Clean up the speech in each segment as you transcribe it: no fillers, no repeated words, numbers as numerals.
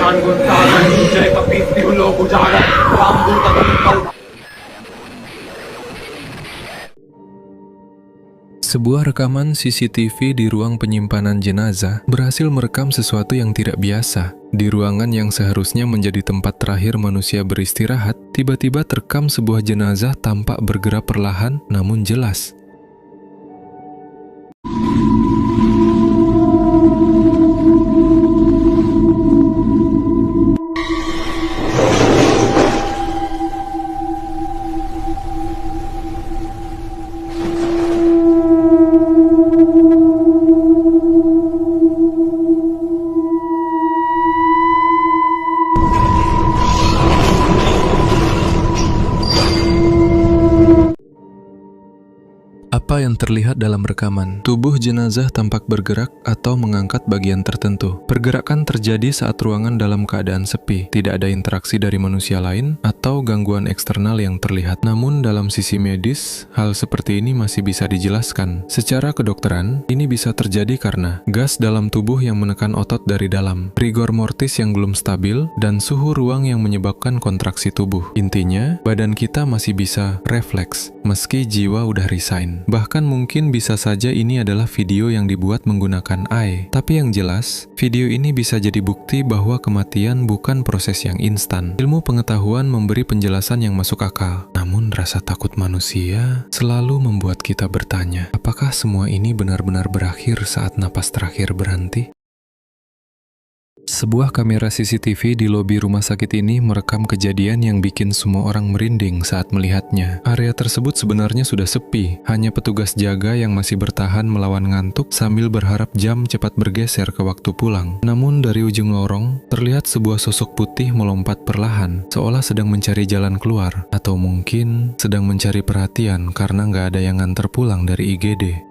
ज्ञान गुण सागर जय कपीति लोक उजागर रामदूत अतुलित। Sebuah rekaman CCTV di ruang penyimpanan jenazah berhasil merekam sesuatu yang tidak biasa. Di ruangan yang seharusnya menjadi tempat terakhir manusia beristirahat, tiba-tiba terekam sebuah jenazah tampak bergerak perlahan namun jelas. Apa yang terlihat dalam rekaman? Tubuh jenazah tampak bergerak atau mengangkat bagian tertentu. Pergerakan terjadi saat ruangan dalam keadaan sepi, tidak ada interaksi dari manusia lain atau gangguan eksternal yang terlihat. Namun dalam sisi medis, hal seperti ini masih bisa dijelaskan. Secara kedokteran, ini bisa terjadi karena gas dalam tubuh yang menekan otot dari dalam, rigor mortis yang belum stabil, dan suhu ruang yang menyebabkan kontraksi tubuh. Intinya, badan kita masih bisa refleks, meski jiwa udah resign. Bahkan mungkin bisa saja ini adalah video yang dibuat menggunakan AI. Tapi yang jelas, video ini bisa jadi bukti bahwa kematian bukan proses yang instan. Ilmu pengetahuan memberi penjelasan yang masuk akal. Namun rasa takut manusia selalu membuat kita bertanya, apakah semua ini benar-benar berakhir saat napas terakhir berhenti? Sebuah kamera CCTV di lobi rumah sakit ini merekam kejadian yang bikin semua orang merinding saat melihatnya. Area tersebut sebenarnya sudah sepi, hanya petugas jaga yang masih bertahan melawan ngantuk sambil berharap jam cepat bergeser ke waktu pulang. Namun dari ujung lorong, terlihat sebuah sosok putih melompat perlahan, seolah sedang mencari jalan keluar, atau mungkin sedang mencari perhatian karena nggak ada yang nganter pulang dari IGD.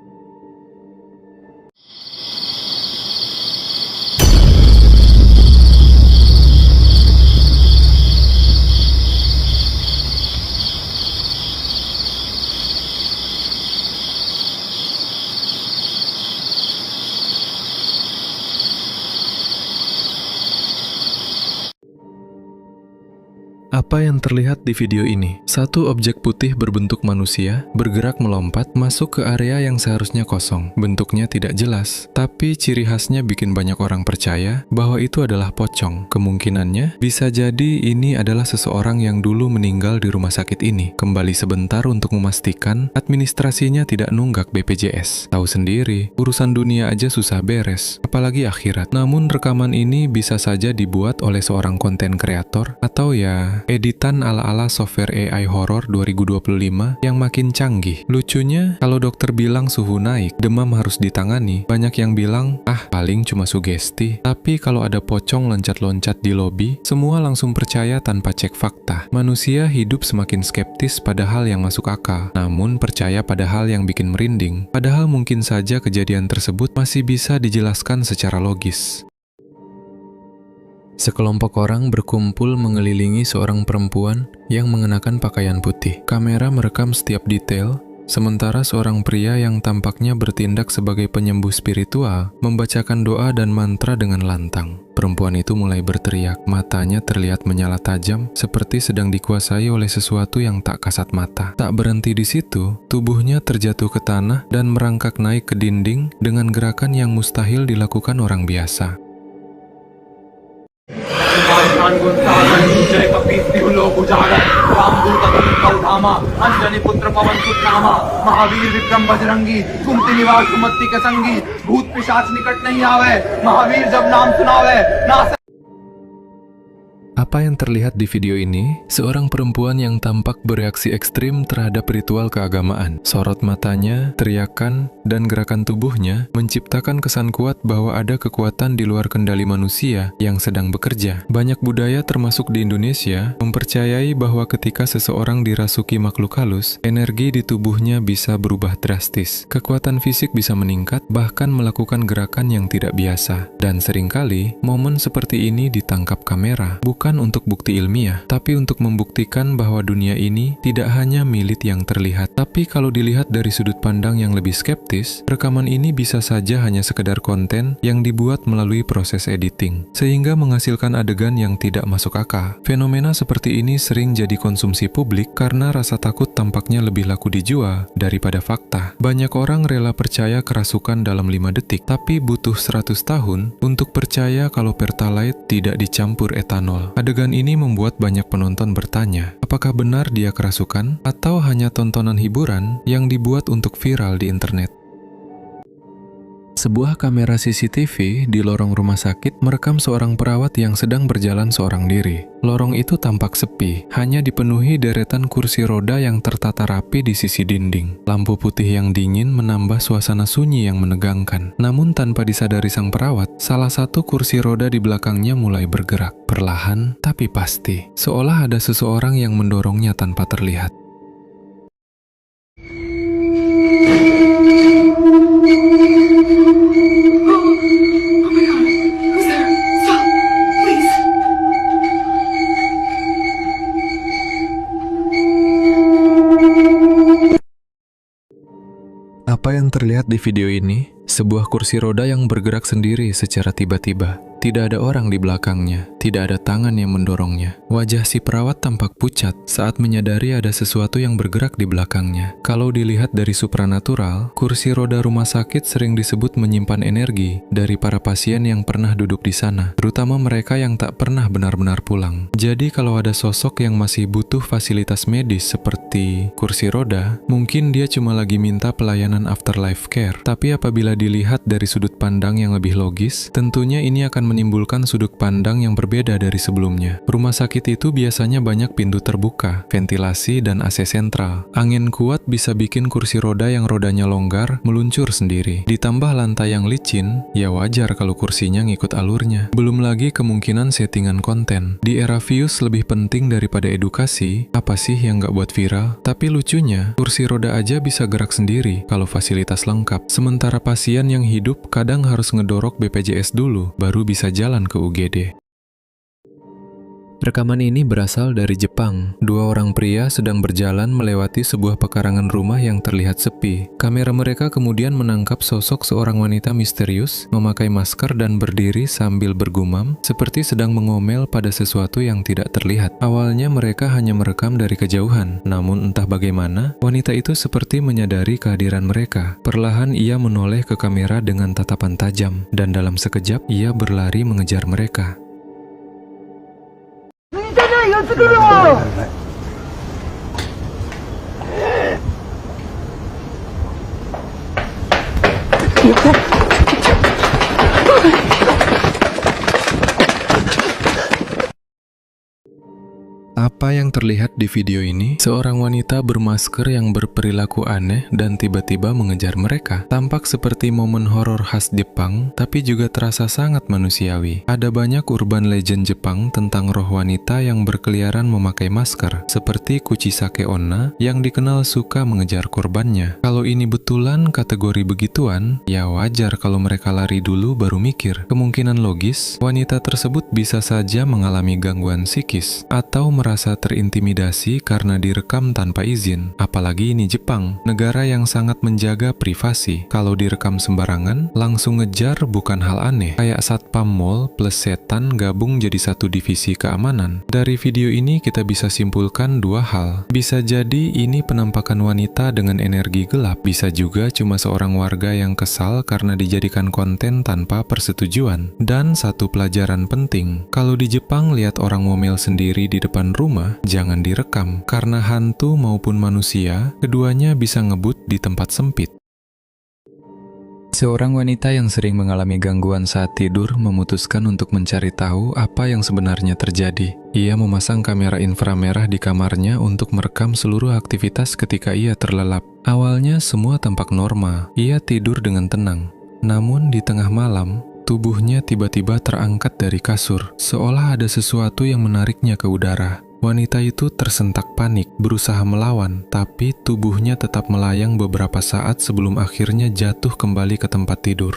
Apa yang terlihat di video ini? Satu objek putih berbentuk manusia bergerak melompat masuk ke area yang seharusnya kosong. Bentuknya tidak jelas, tapi ciri khasnya bikin banyak orang percaya bahwa itu adalah pocong. Kemungkinannya bisa jadi ini adalah seseorang yang dulu meninggal di rumah sakit ini, kembali sebentar untuk memastikan administrasinya tidak nunggak BPJS. Tahu sendiri, urusan dunia aja susah beres, apalagi akhirat. Namun rekaman ini bisa saja dibuat oleh seorang konten kreator atau ya editan ala-ala software AI horor 2025 yang makin canggih. Lucunya, kalau dokter bilang suhu naik, demam harus ditangani, banyak yang bilang, paling cuma sugesti. Tapi kalau ada pocong loncat-loncat di lobi, semua langsung percaya tanpa cek fakta. Manusia hidup semakin skeptis pada hal yang masuk akal, namun percaya pada hal yang bikin merinding. Padahal mungkin saja kejadian tersebut masih bisa dijelaskan secara logis. Sekelompok orang berkumpul mengelilingi seorang perempuan yang mengenakan pakaian putih. Kamera merekam setiap detail, sementara seorang pria yang tampaknya bertindak sebagai penyembuh spiritual membacakan doa dan mantra dengan lantang. Perempuan itu mulai berteriak, matanya terlihat menyala tajam seperti sedang dikuasai oleh sesuatu yang tak kasat mata. Tak berhenti di situ, tubuhnya terjatuh ke tanah dan merangkak naik ke dinding dengan gerakan yang mustahil dilakukan orang biasa. ज्ञान गुण सागर जय कपीति लोक उजागर रामदूत अतुलित धामा अंजनी पुत्र पवन सुत नामा महावीर विक्रम बजरंगी कुंती निवास सुमति के संगी भूत पिशाच निकट नहीं आवे महावीर जब नाम सुनावे ना। Apa yang terlihat di video ini? Seorang perempuan yang tampak bereaksi ekstrim terhadap ritual keagamaan. Sorot matanya, teriakan, dan gerakan tubuhnya menciptakan kesan kuat bahwa ada kekuatan di luar kendali manusia yang sedang bekerja. Banyak budaya termasuk di Indonesia mempercayai bahwa ketika seseorang dirasuki makhluk halus, energi di tubuhnya bisa berubah drastis. Kekuatan fisik bisa meningkat, bahkan melakukan gerakan yang tidak biasa. Dan seringkali, momen seperti ini ditangkap kamera, bukan bukan untuk bukti ilmiah, tapi untuk membuktikan bahwa dunia ini tidak hanya milik yang terlihat. Tapi kalau dilihat dari sudut pandang yang lebih skeptis, rekaman ini bisa saja hanya sekedar konten yang dibuat melalui proses editing, sehingga menghasilkan adegan yang tidak masuk akal. Fenomena seperti ini sering jadi konsumsi publik karena rasa takut tampaknya lebih laku dijual daripada fakta. Banyak orang rela percaya kerasukan dalam 5 detik, tapi butuh 100 tahun untuk percaya kalau Pertalite tidak dicampur etanol. Adegan ini membuat banyak penonton bertanya, apakah benar dia kerasukan atau hanya tontonan hiburan yang dibuat untuk viral di internet. Sebuah kamera CCTV di lorong rumah sakit merekam seorang perawat yang sedang berjalan seorang diri. Lorong itu tampak sepi, hanya dipenuhi deretan kursi roda yang tertata rapi di sisi dinding. Lampu putih yang dingin menambah suasana sunyi yang menegangkan. Namun tanpa disadari sang perawat, salah satu kursi roda di belakangnya mulai bergerak. Perlahan tapi pasti, seolah ada seseorang yang mendorongnya tanpa terlihat. Apa yang terlihat di video ini? Sebuah kursi roda yang bergerak sendiri secara tiba-tiba. Tidak ada orang di belakangnya, tidak ada tangan yang mendorongnya. Wajah si perawat tampak pucat saat menyadari ada sesuatu yang bergerak di belakangnya. Kalau dilihat dari supranatural, kursi roda rumah sakit sering disebut menyimpan energi dari para pasien yang pernah duduk di sana, terutama mereka yang tak pernah benar-benar pulang. Jadi kalau ada sosok yang masih butuh fasilitas medis seperti kursi roda, mungkin dia cuma lagi minta pelayanan afterlife care. Tapi apabila dilihat dari sudut pandang yang lebih logis, tentunya ini akan menimbulkan sudut pandang yang berbeda dari sebelumnya. Rumah sakit itu biasanya banyak pintu terbuka, ventilasi, dan AC sentral. Angin kuat bisa bikin kursi roda yang rodanya longgar meluncur sendiri. Ditambah lantai yang licin, ya wajar kalau kursinya ngikut alurnya. Belum lagi kemungkinan settingan konten. Di era views lebih penting daripada edukasi, apa sih yang nggak buat viral? Tapi lucunya, kursi roda aja bisa gerak sendiri kalau fasilitas lengkap. Sementara pasien yang hidup kadang harus ngedorok BPJS dulu, baru bisa jalan ke UGD. Rekaman ini berasal dari Jepang. Dua orang pria sedang berjalan melewati sebuah pekarangan rumah yang terlihat sepi. Kamera mereka kemudian menangkap sosok seorang wanita misterius, memakai masker dan berdiri sambil bergumam, seperti sedang mengomel pada sesuatu yang tidak terlihat. Awalnya mereka hanya merekam dari kejauhan, namun entah bagaimana, wanita itu seperti menyadari kehadiran mereka. Perlahan ia menoleh ke kamera dengan tatapan tajam, dan dalam sekejap ia berlari mengejar mereka. Apa yang terlihat di video ini? Seorang wanita bermasker yang berperilaku aneh dan tiba-tiba mengejar mereka. Tampak seperti momen horor khas Jepang, tapi juga terasa sangat manusiawi. Ada banyak urban legend Jepang tentang roh wanita yang berkeliaran memakai masker, seperti Kuchisake Onna yang dikenal suka mengejar korbannya. Kalau ini betulan kategori begituan, ya wajar kalau mereka lari dulu baru mikir. Kemungkinan logis, wanita tersebut bisa saja mengalami gangguan psikis atau merasa terintimidasi karena direkam tanpa izin. Apalagi ini Jepang, negara yang sangat menjaga privasi. Kalau direkam sembarangan, langsung ngejar bukan hal aneh. Kayak satpam mall plus setan gabung jadi satu divisi keamanan. Dari video ini kita bisa simpulkan dua hal. Bisa jadi ini penampakan wanita dengan energi gelap. Bisa juga cuma seorang warga yang kesal karena dijadikan konten tanpa persetujuan. Dan satu pelajaran penting, kalau di Jepang lihat orang ngomel sendiri di depan rumah, jangan direkam, karena hantu maupun manusia, keduanya bisa ngebut di tempat sempit. Seorang wanita yang sering mengalami gangguan saat tidur memutuskan untuk mencari tahu apa yang sebenarnya terjadi. Ia memasang kamera inframerah di kamarnya untuk merekam seluruh aktivitas ketika ia terlelap. Awalnya semua tampak normal, ia tidur dengan tenang. Namun di tengah malam, tubuhnya tiba-tiba terangkat dari kasur, seolah ada sesuatu yang menariknya ke udara. Wanita itu tersentak panik, berusaha melawan, tapi tubuhnya tetap melayang beberapa saat sebelum akhirnya jatuh kembali ke tempat tidur.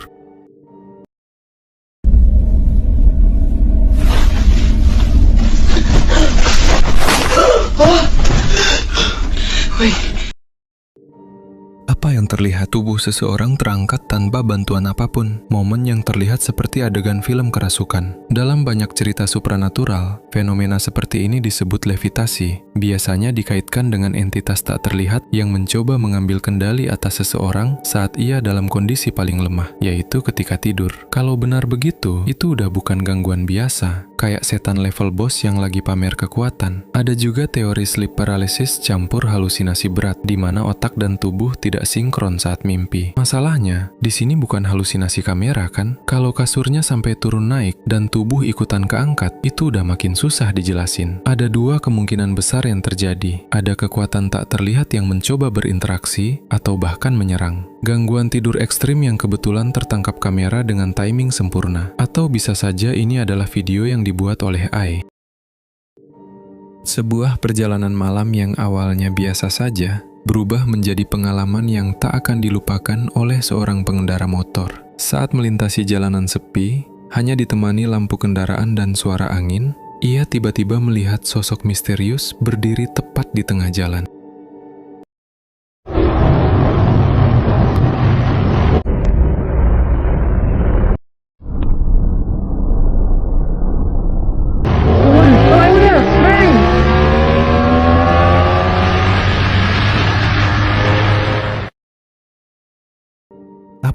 terlihat, tubuh seseorang terangkat tanpa bantuan apapun. Momen yang terlihat seperti adegan film kerasukan. Dalam banyak cerita supranatural, fenomena seperti ini disebut levitasi. Biasanya dikaitkan dengan entitas tak terlihat yang mencoba mengambil kendali atas seseorang saat ia dalam kondisi paling lemah, yaitu ketika tidur. Kalau benar begitu, itu udah bukan gangguan biasa, kayak setan level boss yang lagi pamer kekuatan. Ada juga teori sleep paralysis campur halusinasi berat, di mana otak dan tubuh tidak sinkron saat mimpi. Masalahnya, di sini bukan halusinasi kamera kan? Kalau kasurnya sampai turun naik dan tubuh ikutan keangkat, itu udah makin susah dijelasin. Ada dua kemungkinan besar yang terjadi. Ada kekuatan tak terlihat yang mencoba berinteraksi atau bahkan menyerang. Gangguan tidur ekstrim yang kebetulan tertangkap kamera dengan timing sempurna. Atau bisa saja ini adalah video yang dibuat oleh AI. Sebuah perjalanan malam yang awalnya biasa saja berubah menjadi pengalaman yang tak akan dilupakan oleh seorang pengendara motor. Saat melintasi jalanan sepi, hanya ditemani lampu kendaraan dan suara angin, ia tiba-tiba melihat sosok misterius berdiri tepat di tengah jalan.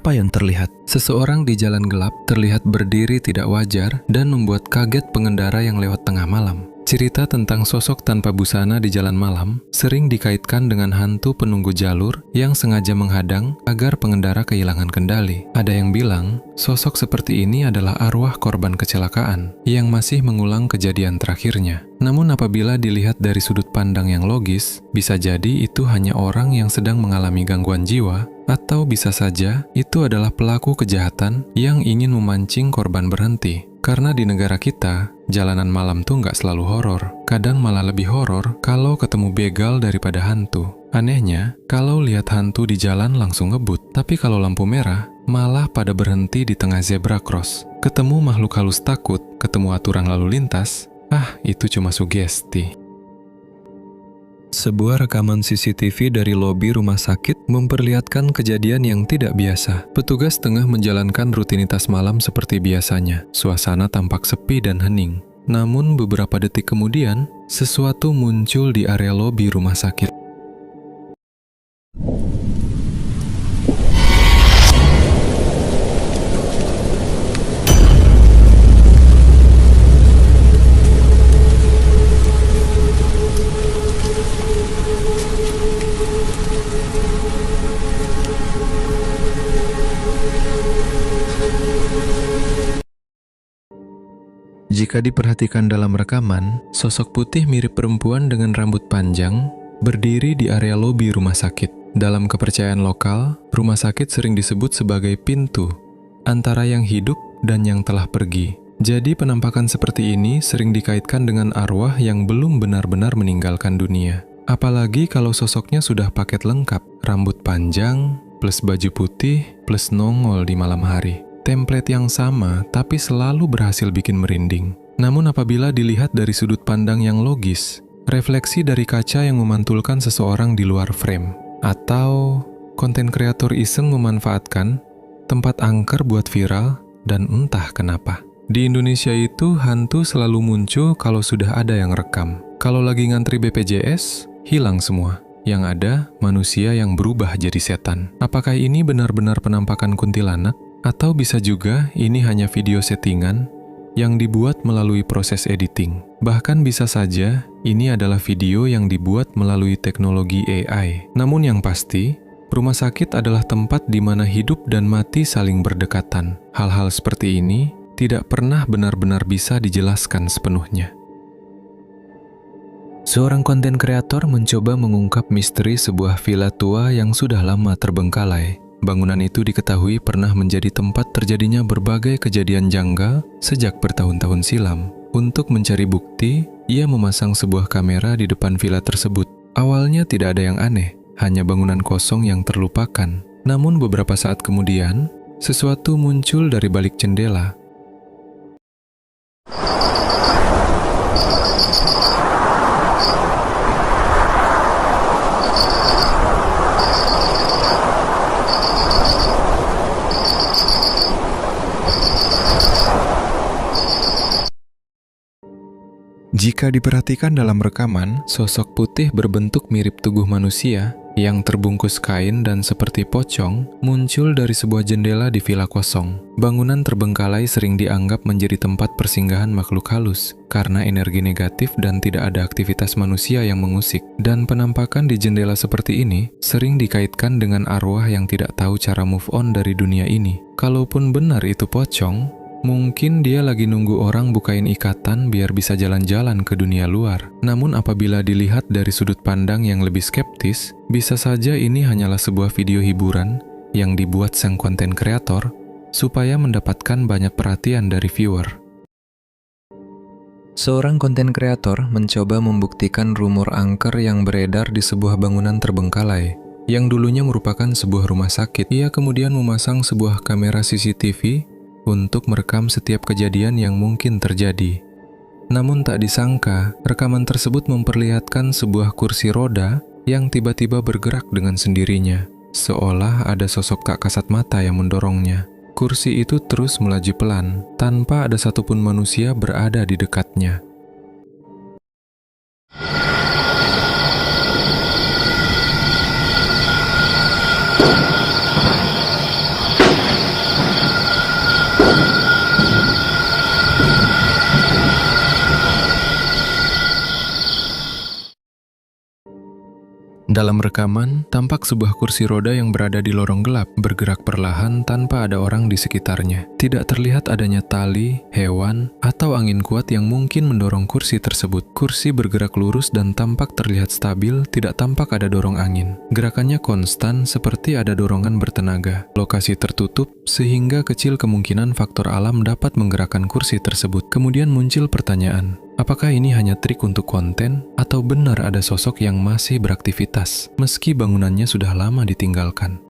Apa yang terlihat? Seseorang di jalan gelap terlihat berdiri tidak wajar dan membuat kaget pengendara yang lewat tengah malam. Cerita tentang sosok tanpa busana di jalan malam sering dikaitkan dengan hantu penunggu jalur yang sengaja menghadang agar pengendara kehilangan kendali. Ada yang bilang, sosok seperti ini adalah arwah korban kecelakaan yang masih mengulang kejadian terakhirnya. Namun apabila dilihat dari sudut pandang yang logis, bisa jadi itu hanya orang yang sedang mengalami gangguan jiwa, atau bisa saja itu adalah pelaku kejahatan yang ingin memancing korban berhenti. Karena di negara kita, jalanan malam tuh nggak selalu horor. Kadang malah lebih horor kalau ketemu begal daripada hantu. Anehnya, kalau lihat hantu di jalan langsung ngebut. Tapi kalau lampu merah, malah pada berhenti di tengah zebra cross. Ketemu makhluk halus takut, ketemu aturan lalu lintas, itu cuma sugesti. Sebuah rekaman CCTV dari lobi rumah sakit memperlihatkan kejadian yang tidak biasa. Petugas tengah menjalankan rutinitas malam seperti biasanya. Suasana tampak sepi dan hening. Namun beberapa detik kemudian, sesuatu muncul di area lobi rumah sakit. Jika diperhatikan dalam rekaman, sosok putih mirip perempuan dengan rambut panjang berdiri di area lobi rumah sakit. Dalam kepercayaan lokal, rumah sakit sering disebut sebagai pintu antara yang hidup dan yang telah pergi. Jadi penampakan seperti ini sering dikaitkan dengan arwah yang belum benar-benar meninggalkan dunia. Apalagi kalau sosoknya sudah paket lengkap, rambut panjang, plus baju putih, plus nongol di malam hari. Template yang sama, tapi selalu berhasil bikin merinding. Namun apabila dilihat dari sudut pandang yang logis, refleksi dari kaca yang memantulkan seseorang di luar frame, atau konten kreator iseng memanfaatkan tempat angker buat viral, dan entah kenapa. Di Indonesia itu, hantu selalu muncul kalau sudah ada yang rekam. Kalau lagi ngantri BPJS, hilang semua. Yang ada, manusia yang berubah jadi setan. Apakah ini benar-benar penampakan kuntilanak? Atau bisa juga ini hanya video settingan yang dibuat melalui proses editing. Bahkan bisa saja ini adalah video yang dibuat melalui teknologi AI. Namun yang pasti, rumah sakit adalah tempat di mana hidup dan mati saling berdekatan. Hal-hal seperti ini tidak pernah benar-benar bisa dijelaskan sepenuhnya. Seorang konten kreator mencoba mengungkap misteri sebuah villa tua yang sudah lama terbengkalai. Bangunan itu diketahui pernah menjadi tempat terjadinya berbagai kejadian janggal sejak bertahun-tahun silam. Untuk mencari bukti, ia memasang sebuah kamera di depan villa tersebut. Awalnya tidak ada yang aneh, hanya bangunan kosong yang terlupakan. Namun beberapa saat kemudian, sesuatu muncul dari balik jendela. Jika diperhatikan dalam rekaman, sosok putih berbentuk mirip tubuh manusia yang terbungkus kain dan seperti pocong muncul dari sebuah jendela di villa kosong. Bangunan terbengkalai sering dianggap menjadi tempat persinggahan makhluk halus karena energi negatif dan tidak ada aktivitas manusia yang mengusik. Dan penampakan di jendela seperti ini sering dikaitkan dengan arwah yang tidak tahu cara move on dari dunia ini. Kalaupun benar itu pocong, mungkin dia lagi nunggu orang bukain ikatan biar bisa jalan-jalan ke dunia luar. Namun apabila dilihat dari sudut pandang yang lebih skeptis, bisa saja ini hanyalah sebuah video hiburan yang dibuat sang konten kreator supaya mendapatkan banyak perhatian dari viewer. Seorang konten kreator mencoba membuktikan rumor angker yang beredar di sebuah bangunan terbengkalai yang dulunya merupakan sebuah rumah sakit. Ia kemudian memasang sebuah kamera CCTV untuk merekam setiap kejadian yang mungkin terjadi. Namun tak disangka, rekaman tersebut memperlihatkan sebuah kursi roda yang tiba-tiba bergerak dengan sendirinya, seolah ada sosok tak kasat mata yang mendorongnya. Kursi itu terus melaju pelan, tanpa ada satupun manusia berada di dekatnya. Dalam rekaman, tampak sebuah kursi roda yang berada di lorong gelap, bergerak perlahan tanpa ada orang di sekitarnya. Tidak terlihat adanya tali, hewan, atau angin kuat yang mungkin mendorong kursi tersebut. Kursi bergerak lurus dan tampak terlihat stabil, tidak tampak ada dorong angin. Gerakannya konstan seperti ada dorongan bertenaga. Lokasi tertutup, sehingga kecil kemungkinan faktor alam dapat menggerakkan kursi tersebut. Kemudian muncul pertanyaan, apakah ini hanya trik untuk konten, atau benar ada sosok yang masih beraktivitas, meski bangunannya sudah lama ditinggalkan?